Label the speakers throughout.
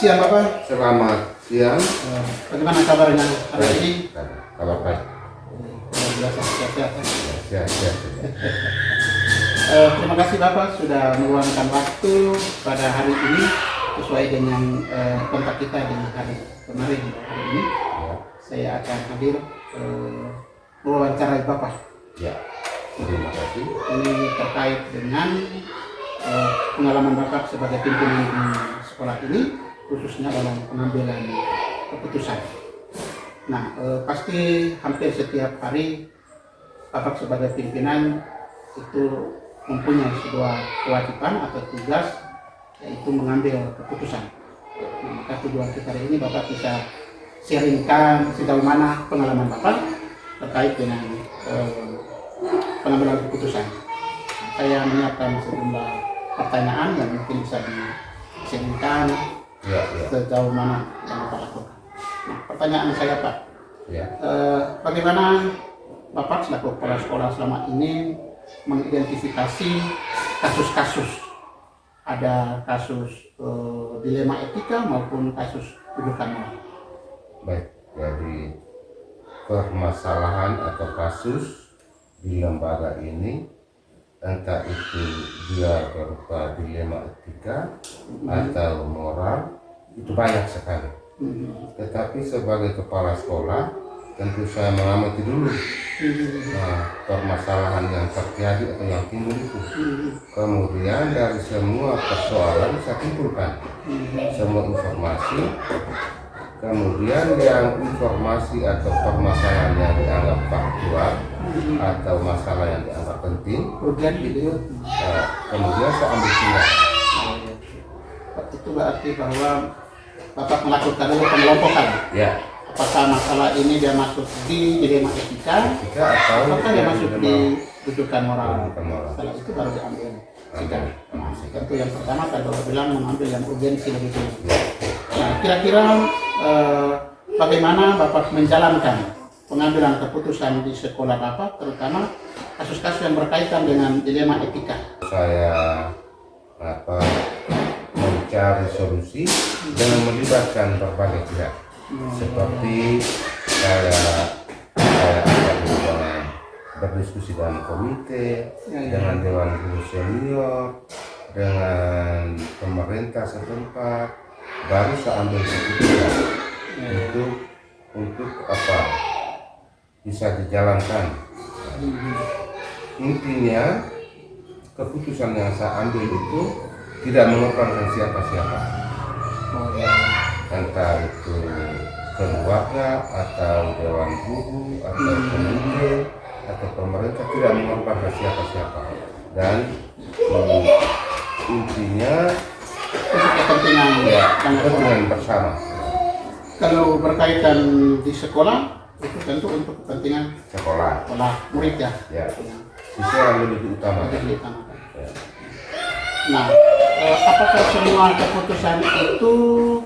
Speaker 1: siang Bapak.
Speaker 2: Selamat siang.
Speaker 1: Bagaimana kabarnya hari ini?
Speaker 2: Kabar baik.
Speaker 1: Luar biasa, sehat-sehat.
Speaker 2: Sehat-sehat.
Speaker 1: Terima kasih Bapak sudah meluangkan waktu pada hari ini sesuai dengan kontak kita di hari kemarin. Hari ini saya akan hadir mewawancarai Bapak.
Speaker 2: Ya, terima kasih.
Speaker 1: Ini terkait dengan pengalaman Bapak sebagai pimpinan di sekolah ini, khususnya dalam pengambilan keputusan. Nah, pasti hampir setiap hari Bapak sebagai pimpinan itu mempunyai sebuah kewajiban atau tugas, yaitu mengambil keputusan. Nah, maka tujuan kita hari ini Bapak bisa sharingkan sejauh mana pengalaman Bapak terkait dengan pengambilan keputusan. Saya menyiapkan sejumlah pertanyaan yang mungkin bisa di-sharingkan sejauh mana yang Bapak lakukan. Nah, pertanyaan saya Pak, bagaimana Bapak selaku kepala sekolah selama ini mengidentifikasi kasus-kasus, ada kasus dilema etika maupun kasus rujukan moral?
Speaker 2: Baik, jadi permasalahan atau kasus di lembaga ini, entah itu dia berupa dilema etika atau moral, itu banyak sekali. Tetapi sebagai kepala sekolah, tentu saya mengamati dulu permasalahan yang terjadi atau yang timbul itu. Kemudian dari semua persoalan saya kumpulkan semua informasi. Kemudian yang informasi atau permasalahan yang dianggap faktual atau masalah yang dianggap penting, kemudian saya ambil tindakan.
Speaker 1: Itu berarti bahwa Bapak melakukan dulu pengelompokan.
Speaker 2: Ya.
Speaker 1: Apakah masalah ini dia masuk di dilema etika atau dia masuk di rujukan moral. Setelah itu baru diambil sikap. Nah, tentu yang pertama kalau bilang mengambil yang urgensi lebih dulu. Nah, kira-kira bagaimana Bapak menjalankan pengambilan keputusan di sekolah Bapak, terutama kasus-kasus yang berkaitan dengan dilema etika?
Speaker 2: Saya mencari solusi dengan melibatkan berbagai pihak, seperti saya akan berdiskusi dengan komite, dengan dewan guru senior, dengan pemerintah setempat, baru saya ambil keputusan untuk apa bisa dijalankan. Intinya keputusan yang saya ambil itu tidak mengorbankan siapa-siapa, entah itu keluarga atau dewan guru atau komite atau pemerintah, tidak mengorbankan siapa-siapa, dan intinya kepentingan bersama.
Speaker 1: Kalau berkaitan di sekolah, itu tentu untuk kepentingan
Speaker 2: sekolah
Speaker 1: murid ya.
Speaker 2: Siswa yang lebih diutamakan.
Speaker 1: Nah, apakah semua keputusan itu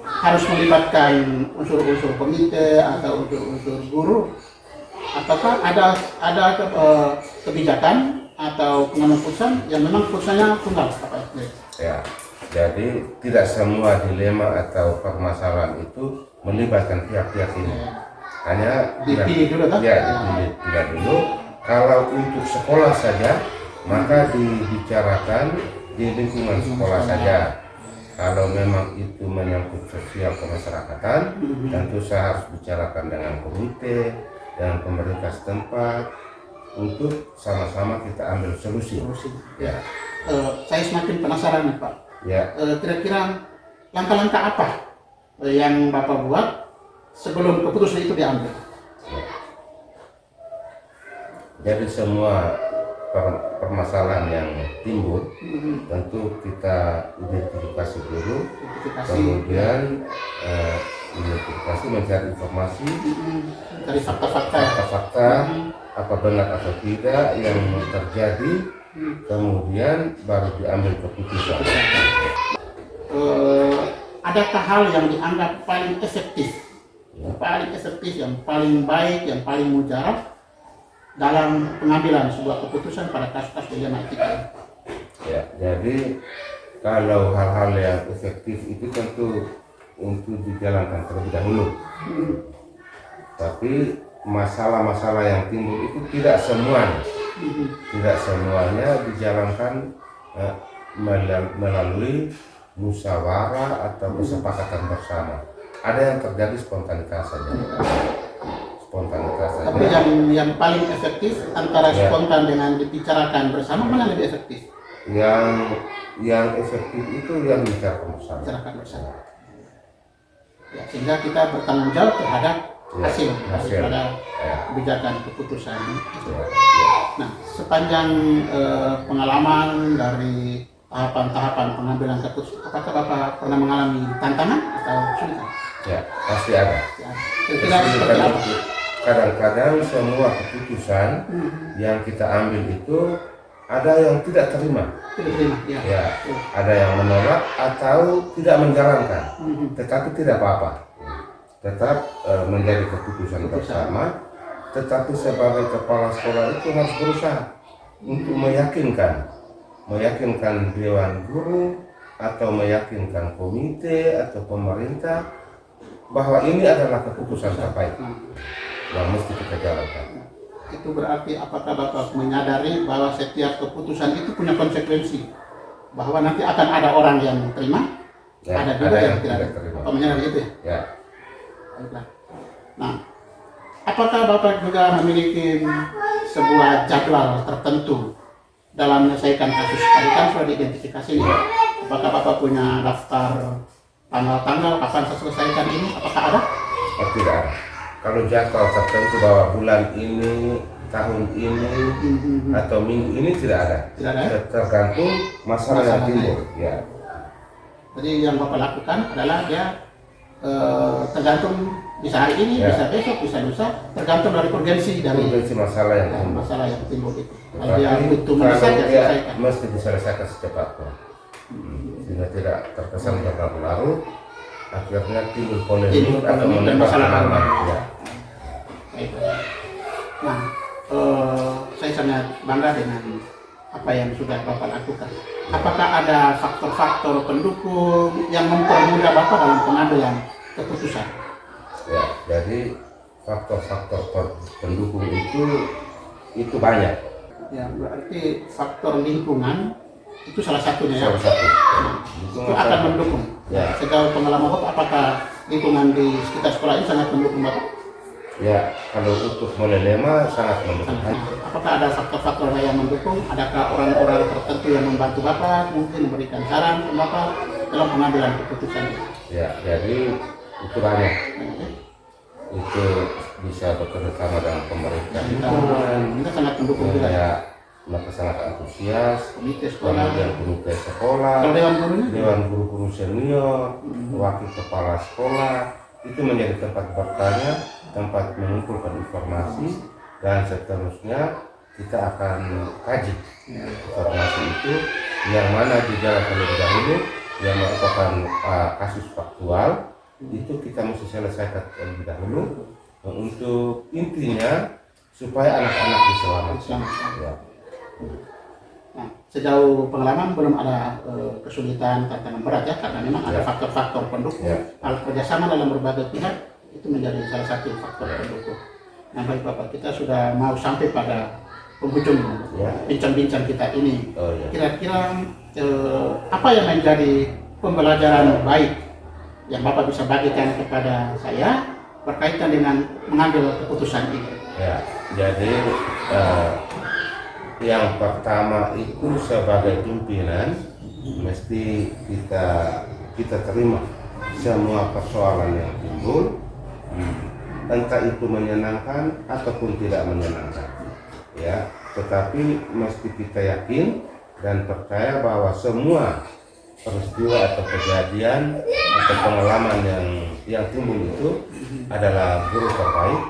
Speaker 1: harus melibatkan unsur-unsur komite atau unsur-unsur guru? Ataukah ada kebijakan atau pengambilan keputusan yang memang keputusannya tunggal?
Speaker 2: Ya, jadi tidak semua dilema atau permasalahan itu melibatkan pihak-pihak ini. Hanya
Speaker 1: dipilih dulu,
Speaker 2: dipilih dulu. Kalau untuk sekolah saja, maka dibicarakan di lingkungan sekolah saja. Kalau memang itu menyangkut sosial kemasyarakatan, tentu saya harus bicarakan dengan komite, dengan pemerintah setempat, untuk sama-sama kita ambil solusi.
Speaker 1: Saya semakin penasaran nih Pak. Kira-kira langkah-langkah apa yang Bapak buat sebelum keputusan itu diambil?
Speaker 2: Jadi semua permasalahan yang timbul tentu kita identifikasi dulu, kemudian identifikasi, mencari informasi,
Speaker 1: dari fakta-fakta
Speaker 2: apa benar atau tidak yang terjadi, kemudian baru diambil keputusan.
Speaker 1: Adakah hal yang dianggap paling efektif, yang paling baik, yang paling mujarab dalam pengambilan sebuah keputusan pada kasus-kasus dilema etika?
Speaker 2: Ya, jadi kalau hal-hal yang efektif itu tentu untuk dijalankan terlebih dahulu. Tapi masalah-masalah yang timbul itu tidak semuanya dijalankan melalui musyawarah atau kesepakatan bersama. Ada yang terjadi spontanitas saja.
Speaker 1: Tapi yang paling efektif antara spontan dengan dibicarakan bersama, mana lebih efektif?
Speaker 2: Yang efektif itu yang dibicarakan bersama.
Speaker 1: Ya, sehingga kita bertanggung jawab terhadap hasil daripada kebijakan keputusan. Nah, sepanjang pengalaman dari tahapan-tahapan pengambilan keputusan, apakah Bapak pernah mengalami tantangan atau kesulitan?
Speaker 2: Ya, pasti ada.
Speaker 1: Ya.
Speaker 2: Kadang-kadang semua keputusan yang kita ambil itu ada yang tidak terima. Ya, ada yang menolak atau tidak menjalankan. Tetapi tidak apa-apa. Tetap menjadi keputusan bersama. Tetapi sebagai kepala sekolah itu harus berusaha untuk meyakinkan dewan guru atau meyakinkan komite atau pemerintah bahwa ini adalah keputusan terbaik yang mesti kita jalankan.
Speaker 1: Itu berarti apakah Bapak menyadari bahwa setiap keputusan itu punya konsekuensi, bahwa nanti akan ada orang yang terima, ada juga yang tidak terima. Bapak menyadari itu ya?
Speaker 2: Ya.
Speaker 1: Baiklah. Nah, apakah Bapak juga memiliki sebuah jadwal tertentu dalam menyelesaikan kasus? Tadi kan sudah diidentifikasi nih. Apakah Bapak punya daftar tanggal-tanggal kapan selesaikan ini? Apakah ada?
Speaker 2: Oh, tidak ada. Kalau jadwal tertentu bahwa bulan ini, tahun ini, atau minggu ini tidak ada.
Speaker 1: Tidak ada.
Speaker 2: Tergantung masalah yang timbul. Ya.
Speaker 1: Jadi yang Bapak lakukan adalah tergantung bisa hari ini, bisa besok, bisa lusa, tergantung dari urgensi
Speaker 2: masalah yang timbul.
Speaker 1: Masalah yang timbul itu. Kalau dia butuh mendesak, ya selesaikan.
Speaker 2: Mesti diselesaikan secepatnya. Sehingga tidak terkesan berlarut-larut, akhirnya timbul polemik atau
Speaker 1: masalah baru.
Speaker 2: Ya.
Speaker 1: Nah, saya sangat bangga dengan apa yang sudah Bapak lakukan. Apakah ada faktor-faktor pendukung yang mempermudah Bapak dalam pengambilan keputusan?
Speaker 2: Ya, jadi faktor-faktor pendukung itu banyak.
Speaker 1: Ya, berarti faktor lingkungan itu salah satunya.
Speaker 2: Salah satu.
Speaker 1: Itu akan mendukung.
Speaker 2: Ya.
Speaker 1: Sejauh pengalaman Bapak, apakah lingkungan di sekitar sekolah ini sangat mendukung Bapak?
Speaker 2: Ya, kalau untuk Molelema sangat mendukung.
Speaker 1: Apakah ada faktor-faktor yang mendukung? Adakah orang-orang tertentu yang membantu Bapak, mungkin memberikan saran ke Bapak dalam pengambilan keputusan?
Speaker 2: Ya, jadi itu banyak. Itu bisa bekerja sama dengan pemerintah.
Speaker 1: Kita sangat mendukung juga.
Speaker 2: Ya, mereka sangat antusias.
Speaker 1: Komite sekolah.
Speaker 2: Kemudian komite sekolah.
Speaker 1: Kalau dewan gurunya?
Speaker 2: Dewan guru-guru senior, wakil kepala sekolah itu menjadi tempat bertanya, tempat mengumpulkan informasi, dan seterusnya kita akan kaji informasi itu yang mana dijalankan lebih dahulu, yang merupakan kasus faktual itu kita mesti selesaikan terlebih dahulu untuk intinya supaya anak-anak diselamatkan. Ya.
Speaker 1: Nah, sejauh pengalaman belum ada kesulitan tantangan berat ya, karena memang ada faktor-faktor pendukung. Hal kerjasama dalam berbagai pihak itu menjadi salah satu faktor pendukung. Nah, baik Bapak, kita sudah mau sampai pada penghujung bincang-bincang kita ini. Kira-kira apa yang menjadi pembelajaran baik yang Bapak bisa bagikan kepada saya berkaitan dengan mengambil keputusan ini?
Speaker 2: Ya, jadi yang pertama itu sebagai pimpinan mesti kita terima semua persoalan yang timbul, entah itu menyenangkan ataupun tidak menyenangkan. Ya, tetapi mesti kita yakin dan percaya bahwa semua peristiwa atau kejadian atau pengalaman yang timbul itu adalah guru terbaik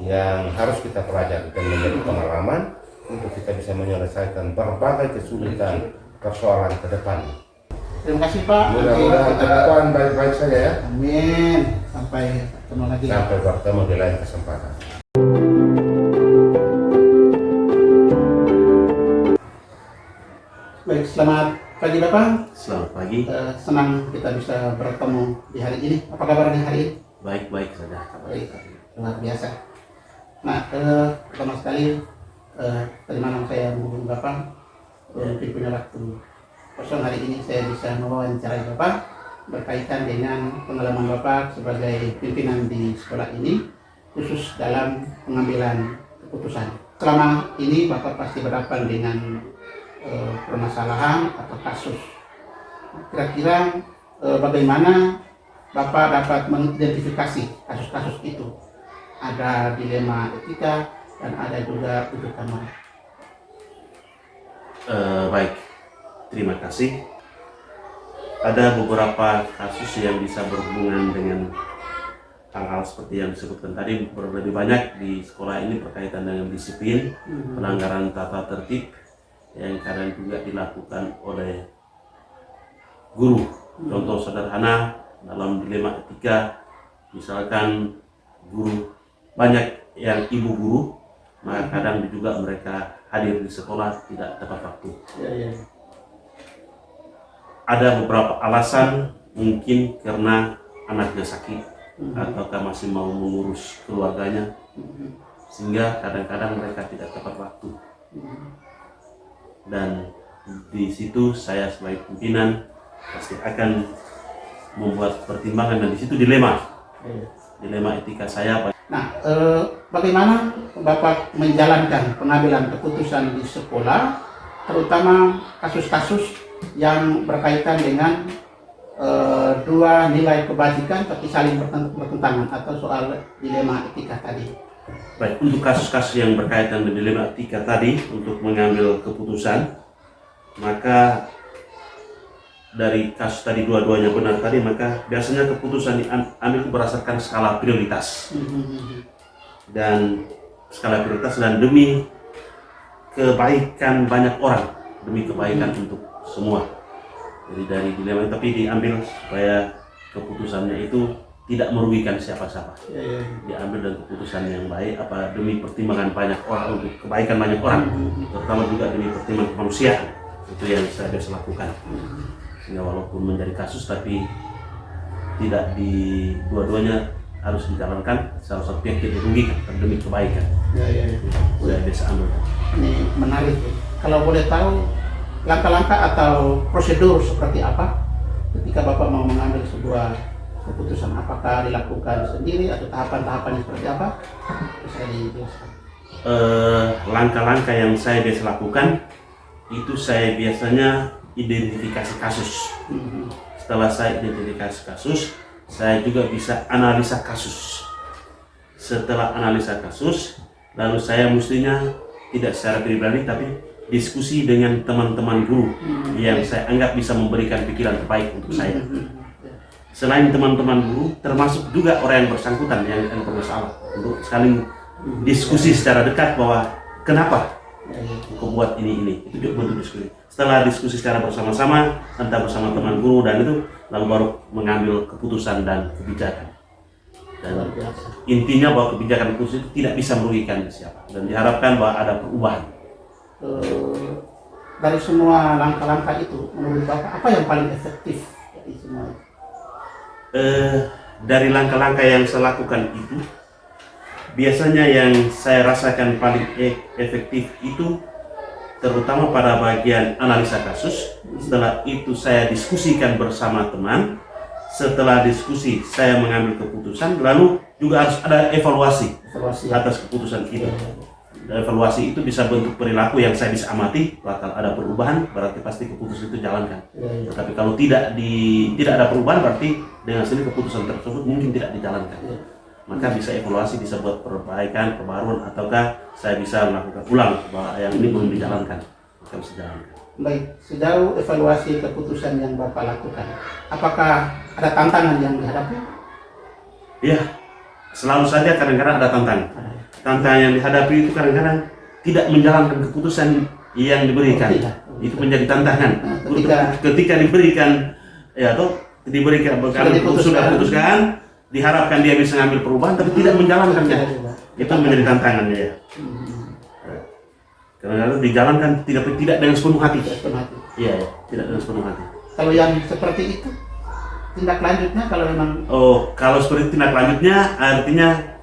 Speaker 2: yang harus kita pelajari dan menjadi pengalaman untuk kita bisa menyelesaikan berbagai kesulitan persoalan ke depan.
Speaker 1: Terima kasih Pak.
Speaker 2: Mudah-mudahan ke depan baik-baik saja ya.
Speaker 1: Amin. Sampai ketemu lagi.
Speaker 2: Sampai bertemu di lain kesempatan.
Speaker 1: Baik, selamat pagi Bapak.
Speaker 3: Selamat pagi.
Speaker 1: Senang kita bisa bertemu di hari ini. Apa kabar di hari ini?
Speaker 3: Baik-baik saja.
Speaker 1: Baik, luar biasa. Nah, pertama sekali tadi malam saya menghubungi Bapak, mungkin punya waktu kosong hari ini saya bisa mewawancarai Bapak berkaitan dengan pengalaman Bapak sebagai pimpinan di sekolah ini, khusus dalam pengambilan keputusan. Selama ini Bapak pasti berhadapan dengan permasalahan atau kasus. Kira-kira bagaimana Bapak dapat mengidentifikasi kasus-kasus itu? Ada dilema etika dan ada juga tuntutan moral.
Speaker 3: Baik, terima kasih. Ada beberapa kasus yang bisa berhubungan dengan hal-hal seperti yang disebutkan tadi. Lebih banyak di sekolah ini berkaitan dengan disiplin, pelanggaran tata tertib yang kadang juga dilakukan oleh guru. Contoh sederhana dalam dilema etika, misalkan guru banyak yang ibu guru, maka kadang juga mereka hadir di sekolah tidak tepat waktu. Ada beberapa alasan, mungkin karena anaknya sakit ataukah masih mau mengurus keluarganya, sehingga kadang-kadang mereka tidak tepat waktu. Dan di situ saya sebagai pimpinan pasti akan membuat pertimbangan, dan di situ dilema etika saya.
Speaker 1: Nah, bagaimana Bapak menjalankan pengambilan keputusan di sekolah, terutama kasus-kasus yang berkaitan dengan dua nilai kebajikan tapi saling bertentangan, atau soal dilema etika tadi?
Speaker 3: Baik, untuk kasus-kasus yang berkaitan dengan dilema etika tadi, untuk mengambil keputusan, maka dari kasus tadi dua-duanya benar tadi, maka biasanya keputusan diambil berdasarkan skala prioritas. Dan skala prioritas dan demi kebaikan banyak orang, demi kebaikan untuk semua. Jadi dari dilema tapi diambil supaya keputusannya itu tidak merugikan siapa-siapa. Diambil dengan keputusan yang baik, apa demi pertimbangan banyak orang, untuk kebaikan banyak orang, terutama juga demi pertimbangan kemanusiaan. Itu yang saya biasa lakukan. Sehingga walaupun menjadi kasus tapi tidak di dua-duanya harus dijalankan, salah satu pihak tidak dirugikan demi kebaikan. Saya biasa ambil.
Speaker 1: Ini menarik. Kalau boleh tahu langkah-langkah atau prosedur seperti apa ketika Bapak mau mengambil sebuah keputusan, apakah dilakukan sendiri atau tahapan-tahapannya seperti apa? Bisa dijelaskan.
Speaker 3: Langkah-langkah yang saya biasa lakukan itu, saya biasanya identifikasi kasus. Setelah saya identifikasi kasus, saya juga bisa analisa kasus. Setelah analisa kasus, lalu saya mestinya tidak secara pribadi tapi diskusi dengan teman-teman guru yang saya anggap bisa memberikan pikiran terbaik untuk saya. Selain teman-teman guru, termasuk juga orang yang bersangkutan yang bermasalah, untuk saling diskusi secara dekat bahwa kenapa kau buat ini. Itu juga bentuk diskusi. Setelah diskusi secara bersama-sama, entah bersama teman guru dan itu, lalu baru mengambil keputusan dan kebijakan. Dan intinya bahwa kebijakan khusus itu tidak bisa merugikan siapa, dan diharapkan bahwa ada perubahan.
Speaker 1: Dari semua langkah-langkah itu, menurut Bapak apa yang paling efektif dari semua itu?
Speaker 3: Dari langkah-langkah yang saya lakukan itu, biasanya yang saya rasakan paling efektif itu terutama pada bagian analisa kasus. Setelah itu saya diskusikan bersama teman. Setelah diskusi saya mengambil keputusan, lalu juga harus ada evaluasi atas keputusan itu. Evaluasi itu bisa bentuk perilaku yang saya bisa amati, bakal ada perubahan, berarti pasti keputusan itu jalankan. Tapi kalau tidak ada perubahan, berarti dengan sendiri keputusan tersebut mungkin tidak dijalankan. Maka bisa evaluasi, bisa buat perbaikan, pembaruan, ataukah saya bisa melakukan ulang bahwa yang ini belum dijalankan, maka bisa jalankan.
Speaker 1: Baik, sejauh evaluasi keputusan yang Bapak lakukan, apakah ada tantangan yang dihadapi?
Speaker 3: Ya, selalu saja kadang-kadang ada tantangan. Tantangan yang dihadapi itu kadang-kadang tidak menjalankan keputusan yang diberikan. Itu menjadi tantangan. Ketika diberikan, ya atau diberikan sudah putuskan, diharapkan dia bisa mengambil perubahan, tapi tidak menjalankannya. Itu menjadi tantangannya ya. Kadang-kadang dijalankan tidak dengan sepenuh hati. Iya, ya, tidak dengan sepenuh hati.
Speaker 1: Kalau yang seperti itu, tindak lanjutnya kalau memang
Speaker 3: Oh, kalau seperti tindak lanjutnya artinya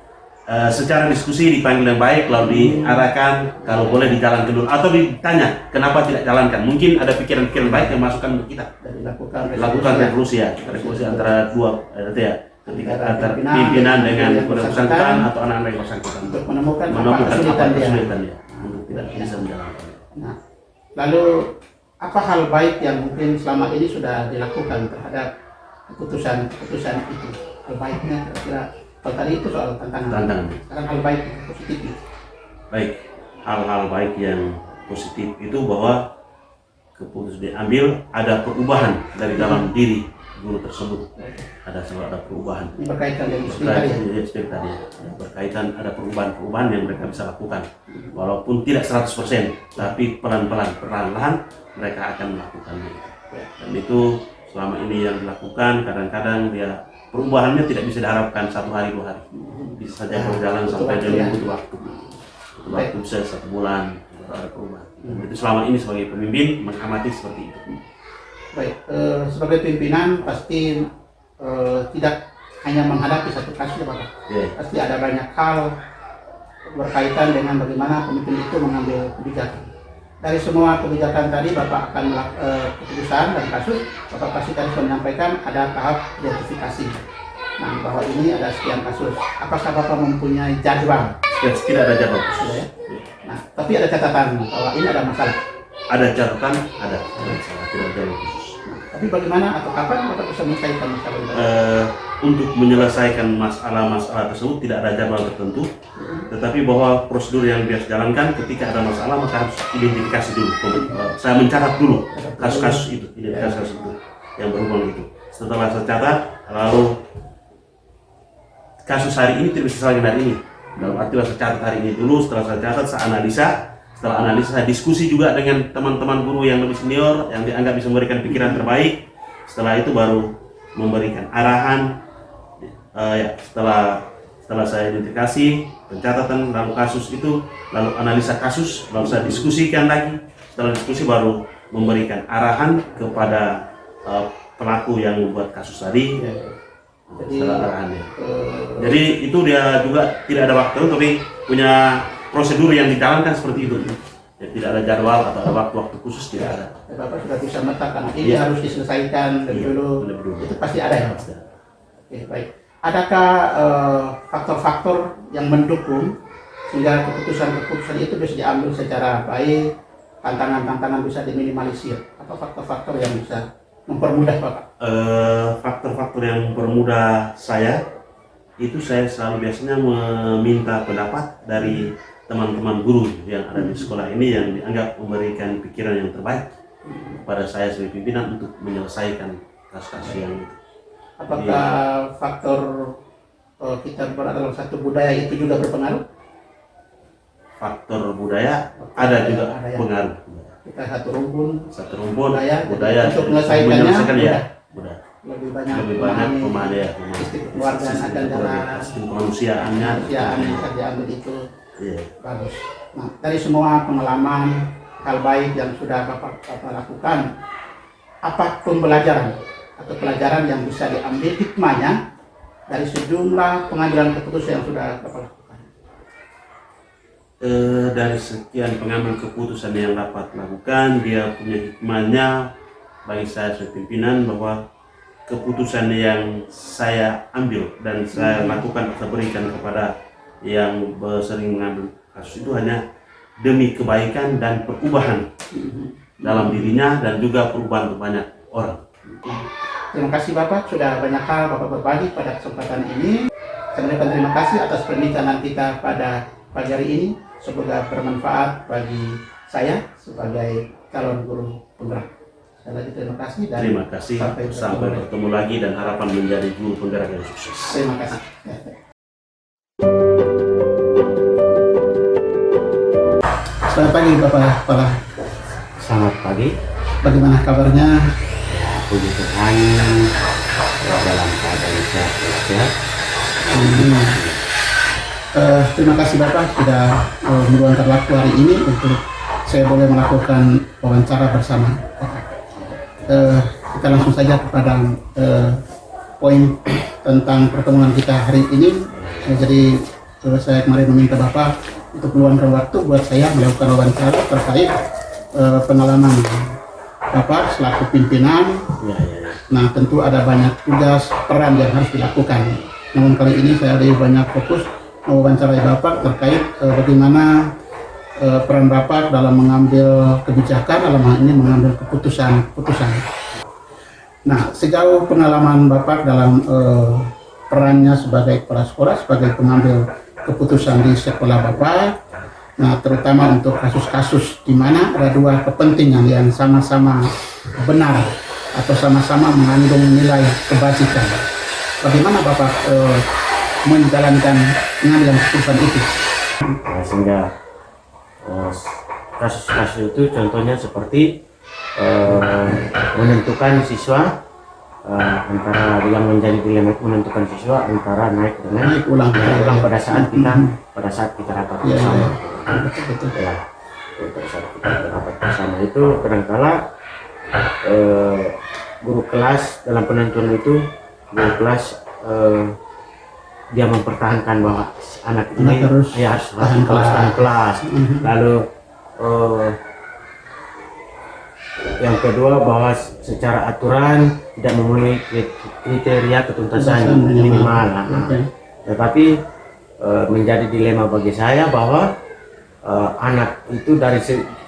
Speaker 3: secara diskusi dipanggil yang baik, lalu diarahkan kalau boleh dijalankan dulu atau ditanya kenapa tidak jalankan. Mungkin ada pikiran-pikiran baik yang masukkan untuk kita.
Speaker 1: dari lakukan
Speaker 3: Lakukan revolusi ya, revolusi antara dua ya, ketika antara pimpinan dengan yang bersangkutan atau anak-anak yang bersangkutan
Speaker 1: untuk menemukan apa
Speaker 3: apa
Speaker 1: kesulitan dia.
Speaker 3: kesulitan dia untuk tidak bisa menjalankan.
Speaker 1: Nah, lalu apa hal baik yang mungkin selama ini sudah dilakukan terhadap keputusan itu? Hal baiknya kira-kira, kalau tadi itu soal tantangan. Sekarang hal baik positif.
Speaker 3: Baik, hal-hal baik yang positif itu bahwa keputusan diambil ada perubahan dari dalam diri guru tersebut. Ada perubahan.
Speaker 1: Ini berkaitan dengan tadi ya?
Speaker 3: Berkaitan ada perubahan-perubahan yang mereka bisa lakukan. Walaupun tidak 100%, tapi pelan-pelan, perlahan-lahan mereka akan melakukannya. Dan itu selama ini yang dilakukan, kadang-kadang dia perubahannya tidak bisa diharapkan 1 hari 2 hari, bisa saja berjalan sampai dengan butuh waktu. Waktu bisa 1 bulan baru ada perubahan. Itu selama ini sebagai pemimpin mengamati seperti itu.
Speaker 1: Baik, sebagai pimpinan pasti tidak hanya menghadapi satu kasus ya Bapak. Pasti ada banyak hal berkaitan dengan bagaimana pemimpin itu mengambil kebijakan. Dari semua kebijakan tadi Bapak akan keputusan dan kasus, Bapak pasti tadi sudah menyampaikan ada tahap identifikasi. Nah, bahwa ini ada sekian kasus. Apakah Bapak mempunyai jadwal?
Speaker 3: Tidak ada jadwal.
Speaker 1: Sudah ya? Nah, tapi ada catatan bahwa ini ada masalah.
Speaker 3: Ada catatan, ada masalah, tidak ada jadwal khusus.
Speaker 1: Tapi bagaimana atau kapan Bapak bisa menyelesaikan masalah ini?
Speaker 3: Untuk menyelesaikan masalah tersebut tidak ada jadwal tertentu, tetapi bahwa prosedur yang biasa jalankan ketika ada masalah maka harus identifikasi dulu. Saya mencatat dulu kasus-kasus itu, identifikasi kasus itu yang berhubungan itu. Setelah saya catat, lalu kasus hari ini tidak bisa selesai hari ini. Dalam arti saya catat hari ini dulu, setelah saya catat, saya analisa. Setelah analisa, saya diskusi juga dengan teman-teman guru yang lebih senior, yang dianggap bisa memberikan pikiran terbaik. Setelah itu baru memberikan arahan. Setelah saya identifikasi, pencatatan, lalu kasus itu, lalu analisa kasus, lalu saya diskusikan lagi. Setelah diskusi baru memberikan arahan kepada pelaku yang membuat kasus tadi. Setelah arahannya. Jadi itu dia juga tidak ada waktu, tapi punya prosedur yang dijalankan seperti itu. Ya, tidak ada jadwal atau ada waktu-waktu khusus, tidak ada.
Speaker 1: Bapak sudah bisa meletakkan ini harus diselesaikan lebih dulu. Itu pasti ada ya. Oke, baik. Adakah faktor-faktor yang mendukung sehingga keputusan-keputusan itu bisa diambil secara baik, tantangan-tantangan bisa diminimalisir? Apa faktor-faktor yang bisa mempermudah Bapak?
Speaker 3: Faktor-faktor yang mempermudah saya itu saya selalu biasanya meminta pendapat dari teman-teman guru yang ada di sekolah ini yang dianggap memberikan pikiran yang terbaik pada saya sebagai pimpinan untuk menyelesaikan kasus-kasus yang itu.
Speaker 1: Apakah faktor kita berada dalam satu budaya itu juga berpengaruh?
Speaker 3: Faktor budaya ada juga pengaruh.
Speaker 1: Kita satu rumpun
Speaker 3: budaya
Speaker 1: untuk menyelesaikannya
Speaker 3: ya mudah.
Speaker 1: Lebih banyak
Speaker 3: pemahami
Speaker 1: keluargaan akan jalan,
Speaker 3: kemanusiaannya
Speaker 1: bisa diambil itu.
Speaker 3: Bagus.
Speaker 1: Nah, dari semua pengalaman hal baik yang sudah Bapak lakukan, apa pembelajaran atau pelajaran yang bisa diambil hikmahnya dari sejumlah pengambilan keputusan yang sudah Bapak lakukan?
Speaker 3: Dari sekian pengambil keputusan yang dapat lakukan, dia punya hikmahnya bagi saya sebagai pimpinan bahwa keputusan yang saya ambil dan saya lakukan atau berikan kepada yang sering mengambil kasus itu hanya demi kebaikan dan perubahan dalam dirinya dan juga perubahan untuk banyak orang.
Speaker 1: Terima kasih Bapak, sudah banyak hal Bapak berbagi pada kesempatan ini. Saya mengucapkan terima kasih atas perbincangan kita pada pagi hari ini. Semoga bermanfaat bagi saya sebagai calon guru penggerak. Sekali lagi terima kasih dan
Speaker 3: terima kasih. Sampai bertemu lagi dan harapan menjadi guru penggerak yang sukses.
Speaker 1: Terima kasih. Selamat pagi Bapak Kepala.
Speaker 2: Selamat pagi.
Speaker 1: Bagaimana kabarnya?
Speaker 2: Puji Tuhan dalam keadaan sehat.
Speaker 1: Terima kasih Bapak sudah meluangkan waktu hari ini untuk saya boleh melakukan wawancara bersama Bapak. kita langsung saja kepada poin tentang pertemuan kita hari ini. Jadi saya kemarin meminta Bapak untuk meluangkan waktu buat saya melakukan wawancara terkait pengalaman Bapak selaku pimpinan. Nah, tentu ada banyak tugas peran yang harus dilakukan. Namun kali ini saya lebih banyak fokus mewawancarai Bapak terkait bagaimana peran Bapak dalam mengambil kebijakan, dalam hal ini mengambil keputusan. Nah, sejauh pengalaman Bapak dalam perannya sebagai kepala sekolah, sebagai pengambil keputusan di sekolah Bapak, nah terutama untuk kasus-kasus di mana ada dua kepentingan yang sama-sama benar atau sama-sama mengandung nilai kebajikan. Bagaimana Bapak menjalankan pengambilan keputusan itu?
Speaker 4: Sehingga kasus-kasus itu contohnya seperti menentukan siswa, antara yang menjadi dilema menentukan siswa antara naik dengan ulang pada saat kita rapat bersama.
Speaker 1: Betul.
Speaker 4: Ya, pada saat kita rapat bersama itu kadangkala guru kelas dalam penentuan itu guru kelas dia mempertahankan bahwa anak ini
Speaker 1: harus
Speaker 4: tahan kelas. Lalu yang kedua bahwa secara aturan tidak memenuhi kriteria ketuntasan minimal. Tetapi menjadi dilema bagi saya bahwa anak itu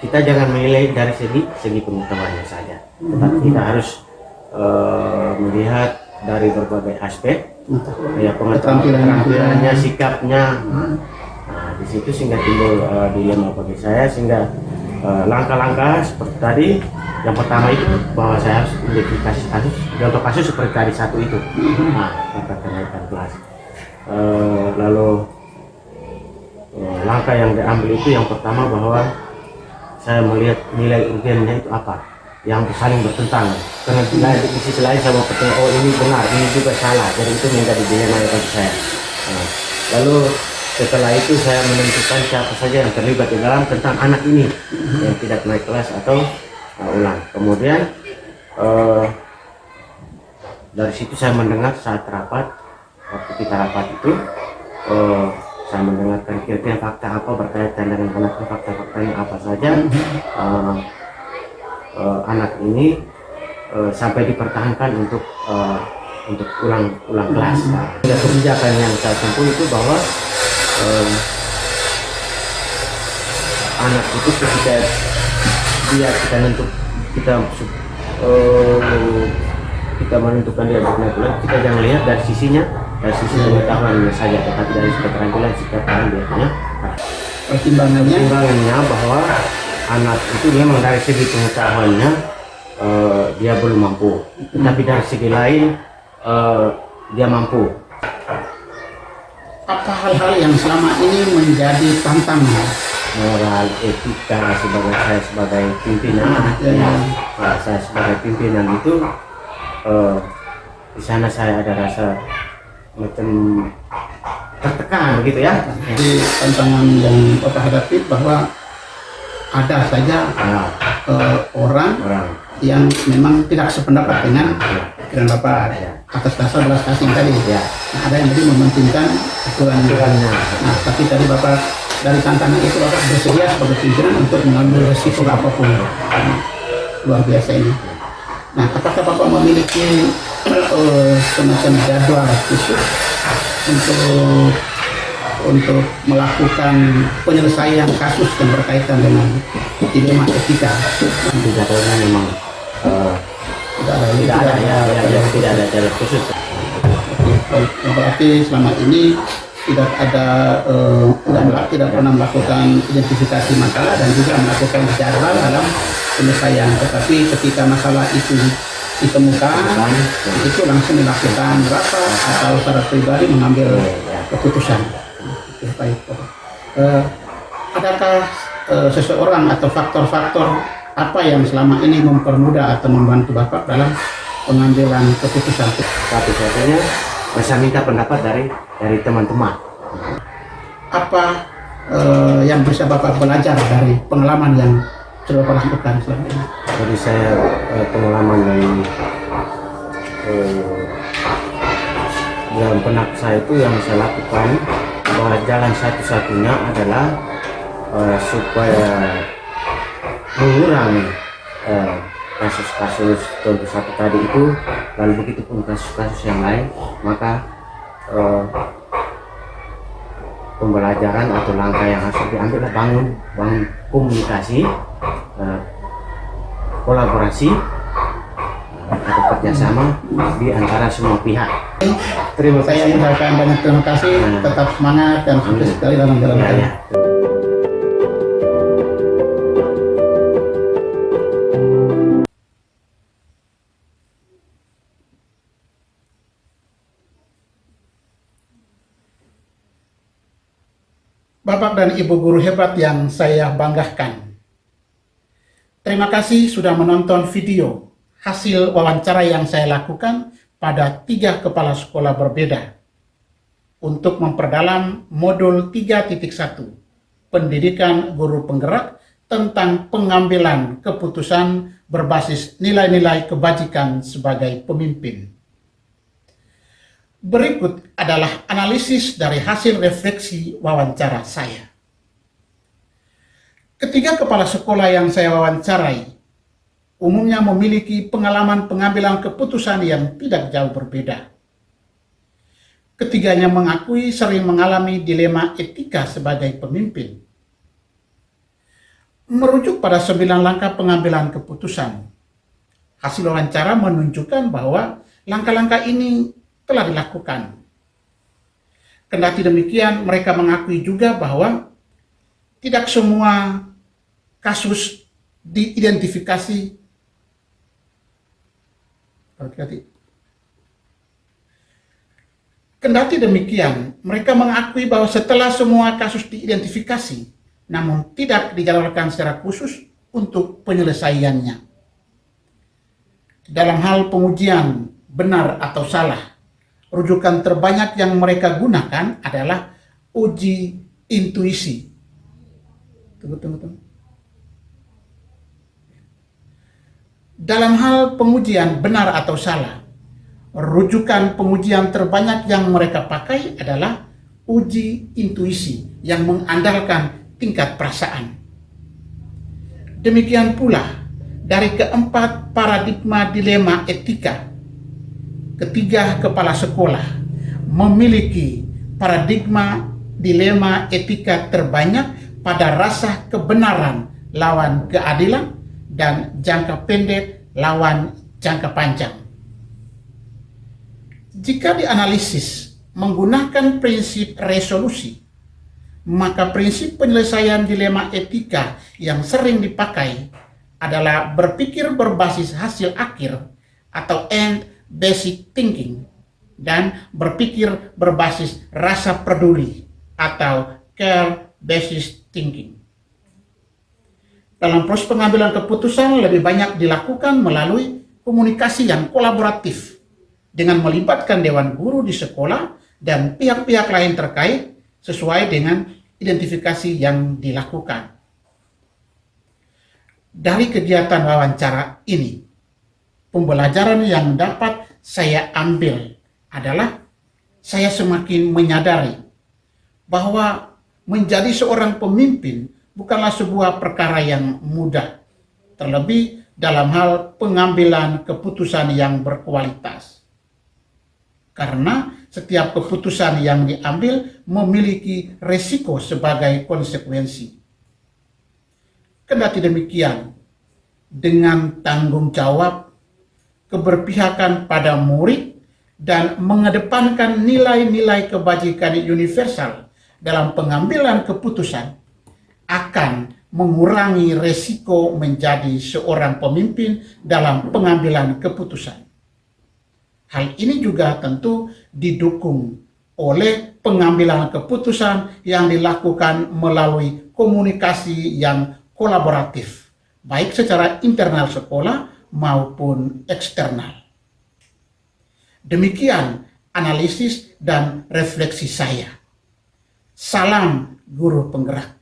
Speaker 4: kita jangan menilai dari segi pengetahuannya saja, tetapi kita harus melihat dari berbagai aspek, ya penampilannya, sikapnya. Nah, di situ sehingga timbul dilema bagi saya, sehingga langkah-langkah seperti tadi, yang pertama itu bahwa saya harus identifikasi contoh kasus seperti tadi satu itu, langkah kenaikan kelas. Lalu langkah yang diambil itu yang pertama bahwa saya melihat nilai urgennya itu apa, yang saling bertentangan. Karena di sisi lain saya mau bertanya, oh ini benar, ini juga salah, jadi itu menjadi dilema bagi saya. Lalu setelah itu saya menentukan siapa saja yang terlibat di dalam tentang anak ini yang tidak naik kelas atau ulang. Kemudian dari situ saya mendengar saat rapat, waktu kita rapat itu saya mendengarkan kira-kira fakta apa berkaitan dengan anak, fakta-faktanya apa saja. Anak ini sampai dipertahankan untuk ulang kelas. Kebijakan yang saya tempuh itu bahwa anak itu ketika kita menentukan dia naik kelas, kita jangan lihat dari sisi pengetahuannya saja, tetapi dari keterampilan sikap dan dia punya pertimbangannya bahwa anak itu memang dari segi pengetahuannya dia belum mampu, tetapi dari segi lain dia mampu.
Speaker 1: Apa hal-hal yang selama ini menjadi tantangan?
Speaker 4: Moral, etika saya sebagai pimpinan, saya sebagai pimpinan itu di sana saya ada rasa macam tertekan begitu ya.
Speaker 1: Jadi tantangan yang Bapak hadapi bahwa ada saja orang yang memang tidak sependapat dengan pikiran Bapak atas dasar belas kasih tadi. Nah, ada yang lebih mementingkan aturannya. Nah, tapi tadi Bapak dari tantangan itu Bapak bersedia sebagai pimpinan untuk mengambil resiko apapun. Luar biasa ini. Nah, apakah Bapak memiliki semacam jadwal khusus untuk melakukan penyelesaian kasus yang berkaitan dengan dilema etika?
Speaker 4: Jadwalnya memang tidak ada jadwal khusus.
Speaker 1: Berarti selama ini tidak pernah melakukan identifikasi masalah dan juga melakukan jadwal dalam penyelesaian. Tetapi ketika masalah itu ditemukan, itu langsung dilakukan rapat atau secara pribadi mengambil keputusan. Baik. Adakah seseorang atau faktor-faktor apa yang selama ini mempermudah atau membantu Bapak dalam pengambilan keputusan?
Speaker 4: Satu-satunya saya minta pendapat dari teman-teman.
Speaker 1: Apa yang bisa Bapak belajar dari pengalaman yang sudah Bapak lakukan selama ini?
Speaker 4: Jadi saya pengalaman dari dalam benak saya itu yang saya lakukan bahwa jalan satu-satunya adalah supaya mengurangi kasus-kasus contoh satu tadi itu, lalu begitu pun kasus-kasus yang lain, maka pembelajaran atau langkah yang harus diambil adalah bangun komunikasi, kolaborasi atau kerjasama di antara semua pihak.
Speaker 1: Saya mengucapkan banyak terima kasih, tetap semangat dan sukses sekali dalam jalan
Speaker 4: Ya,
Speaker 1: Anda.
Speaker 4: ya.
Speaker 1: Bapak dan Ibu guru hebat yang saya banggakan. Terima kasih sudah menonton video hasil wawancara yang saya lakukan pada 3 kepala sekolah berbeda untuk memperdalam modul 3.1 pendidikan guru penggerak tentang pengambilan keputusan berbasis nilai-nilai kebajikan sebagai pemimpin. Berikut adalah analisis dari hasil refleksi wawancara saya. Ketiga kepala sekolah yang saya wawancarai umumnya memiliki pengalaman pengambilan keputusan yang tidak jauh berbeda. Ketiganya mengakui sering mengalami dilema etika sebagai pemimpin. Merujuk pada 9 langkah pengambilan keputusan, hasil wawancara menunjukkan bahwa langkah-langkah ini telah dilakukan. Kendati demikian, mereka mengakui juga bahwa tidak semua kasus diidentifikasi. Kendati demikian, mereka mengakui bahwa setelah semua kasus diidentifikasi, namun tidak dijalankan secara khusus untuk penyelesaiannya. Dalam hal pengujian benar atau salah, rujukan terbanyak yang mereka gunakan adalah uji intuisi. Tunggu. Dalam hal pengujian benar atau salah, rujukan pengujian terbanyak yang mereka pakai adalah uji intuisi yang mengandalkan tingkat perasaan. Demikian pula dari keempat paradigma dilema etika, ketiga kepala sekolah memiliki paradigma dilema etika terbanyak pada rasa kebenaran lawan keadilan dan jangka pendek lawan jangka panjang. Jika dianalisis menggunakan prinsip resolusi, maka prinsip penyelesaian dilema etika yang sering dipakai adalah berpikir berbasis hasil akhir atau end basic thinking dan berpikir berbasis rasa peduli atau care basis thinking. Dalam proses pengambilan keputusan lebih banyak dilakukan melalui komunikasi yang kolaboratif dengan melibatkan dewan guru di sekolah dan pihak-pihak lain terkait sesuai dengan identifikasi yang dilakukan. Dari kegiatan wawancara ini, pembelajaran yang dapat saya ambil adalah saya semakin menyadari bahwa menjadi seorang pemimpin bukanlah sebuah perkara yang mudah, terlebih dalam hal pengambilan keputusan yang berkualitas. Karena setiap keputusan yang diambil memiliki risiko sebagai konsekuensi. Kendati demikian, dengan tanggung jawab, keberpihakan pada murid, dan mengedepankan nilai-nilai kebajikan universal dalam pengambilan keputusan, akan mengurangi risiko menjadi seorang pemimpin dalam pengambilan keputusan. Hal ini juga tentu didukung oleh pengambilan keputusan yang dilakukan melalui komunikasi yang kolaboratif, baik secara internal sekolah maupun eksternal. Demikian analisis dan refleksi saya. Salam guru penggerak.